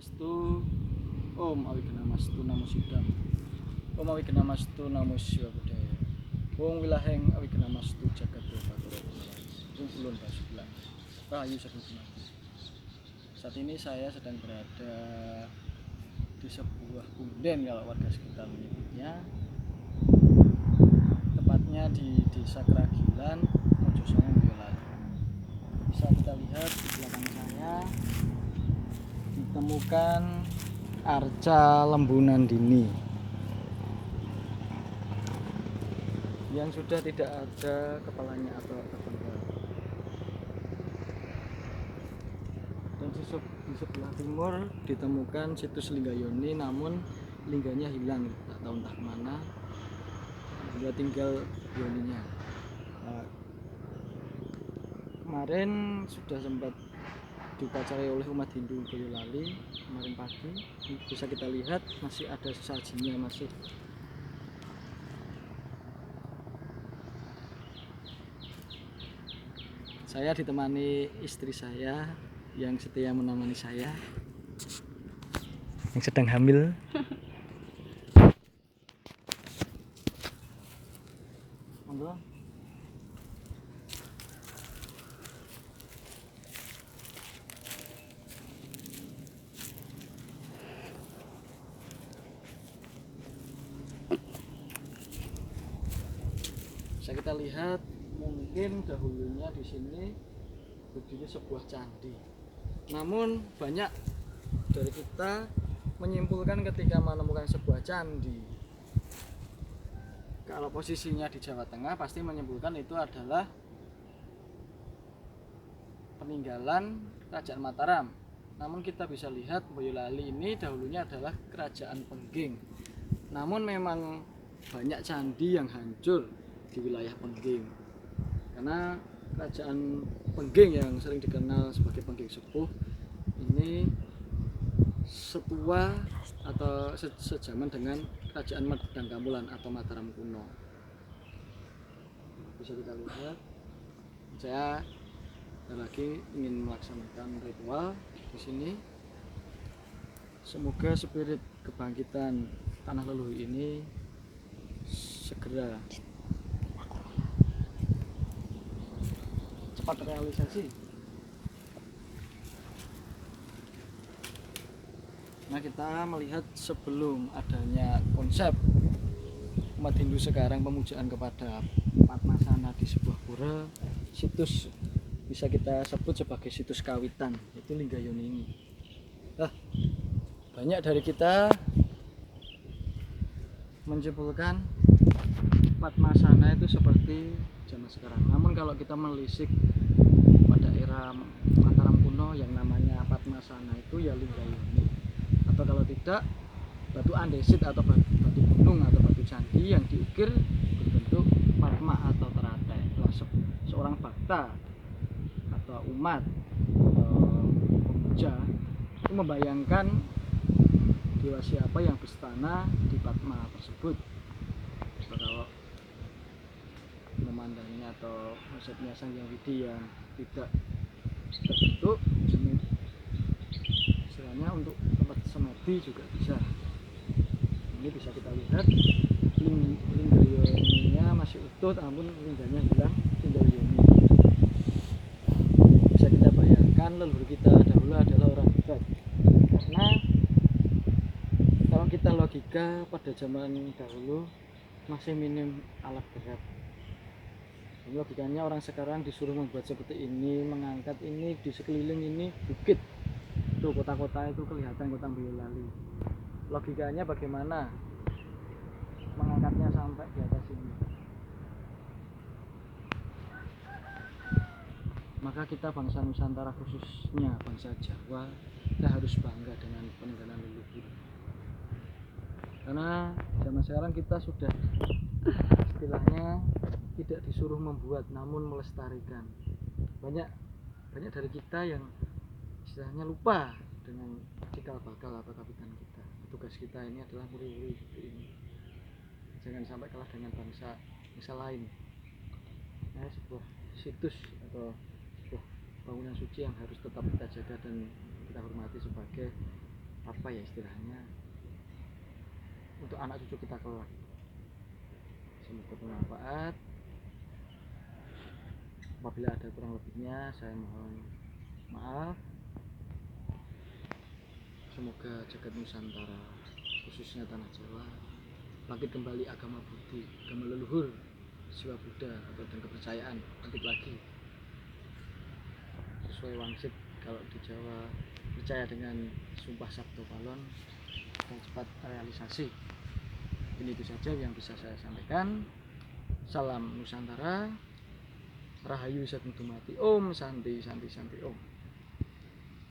Awikidamastu Om Awikidamastu Namo Sidam Om Awikidamastu Namo Siwa Budaya Wong Wilaheng Awikidamastu Jagat Batura Wong Ulun Basulan Rahayu Sabunan. Saat ini saya sedang berada di sebuah punden kalau warga sekitar menyebutnya, tepatnya di Desa Keragilan, Mojosongo, Boyolali. Bisa kita lihat di belakang saya ditemukan arca lembunan dini yang sudah tidak ada kepalanya atau terpenggal. Dan di sebelah timur ditemukan situs Linggayoni, namun lingganya hilang, tak tahu entah kemana. Dia tinggal yoninya. Kemarin sudah sempat diupacarai oleh umat Hindu Boyolali kemarin pagi. Bisa kita lihat masih ada sesajinya, masih saya ditemani istri saya yang setia menemani saya yang sedang hamil. Monggo. Bisa kita lihat mungkin dahulunya di sini berdiri sebuah candi. Namun banyak dari kita menyimpulkan ketika menemukan sebuah candi, kalau posisinya di Jawa Tengah pasti menyimpulkan itu adalah peninggalan Kerajaan Mataram. Namun kita bisa lihat Boyolali ini dahulunya adalah Kerajaan Pengging. Namun memang banyak candi yang hancur di wilayah Pengging, karena Kerajaan Pengging yang sering dikenal sebagai Pengging Sepuh ini setua atau sejaman dengan Kerajaan Medang Kamulan atau Mataram kuno. Bisa kita lihat, saya lagi ingin melaksanakan ritual di sini. Semoga spirit kebangkitan tanah leluhur ini segera cepat terrealisasi. Nah, kita melihat sebelum adanya konsep umat Hindu sekarang pemujaan kepada Padmasana di sebuah pura, situs bisa kita sebut sebagai situs kawitan, itu Linggayoni ini. Banyak dari kita menyimpulkan Padmasana itu seperti zaman sekarang. Namun kalau kita menelisik pada era Mataram kuno, yang namanya Padmasana itu ya Linggayoni, atau kalau tidak batu andesit atau batu gunung atau batu candi yang diukir berbentuk padma atau teratai. Seorang bhakta atau umat pemuja itu membayangkan dewa siapa yang berstana di padma tersebut. Kalau memandangnya atau konsepnya Sang Hyang Widi yang tidak terbentuk, istilahnya untuk tempat semedi juga bisa. Ini bisa kita lihat Linggayoninya masih utuh, namun lingganya hilang. Linggayoni bisa kita bayangkan leluhur kita dahulu adalah orang hebat, karena kalau kita logika pada zaman dahulu masih minim alat berat. Logikanya orang sekarang disuruh membuat seperti ini, mengangkat ini di sekeliling ini bukit. Tuh kota-kota itu kelihatan kota Boyolali. Logikanya bagaimana mengangkatnya sampai di atas ini? Maka kita bangsa Nusantara, khususnya bangsa Jawa, kita harus bangga dengan peninggalan leluhur. Karena zaman sekarang kita sudah istilahnya tidak disuruh membuat, namun melestarikan. Banyak dari kita yang istilahnya lupa dengan cikal bakal atau kapitan kita. Tugas kita ini adalah muri-muri seperti ini. Jangan sampai kalah dengan bangsa lain. Nah, sebuah situs atau sebuah bangunan suci yang harus tetap kita jaga dan kita hormati sebagai apa ya istilahnya, untuk anak cucu kita kelak. Semoga bermanfaat. Apabila ada kurang lebihnya saya mohon maaf. Semoga jagat Nusantara, khususnya tanah Jawa, bangkit kembali agama Budi, agama leluhur Siwa Buddha atau dan kepercayaan, bangkit lagi sesuai wangsit. Kalau di Jawa percaya dengan sumpah Sabdo Palon dan cepat realisasi. Ini itu saja yang bisa saya sampaikan. Salam Nusantara, Rahayu Satmudumati, Om Santi Santi Santi Om.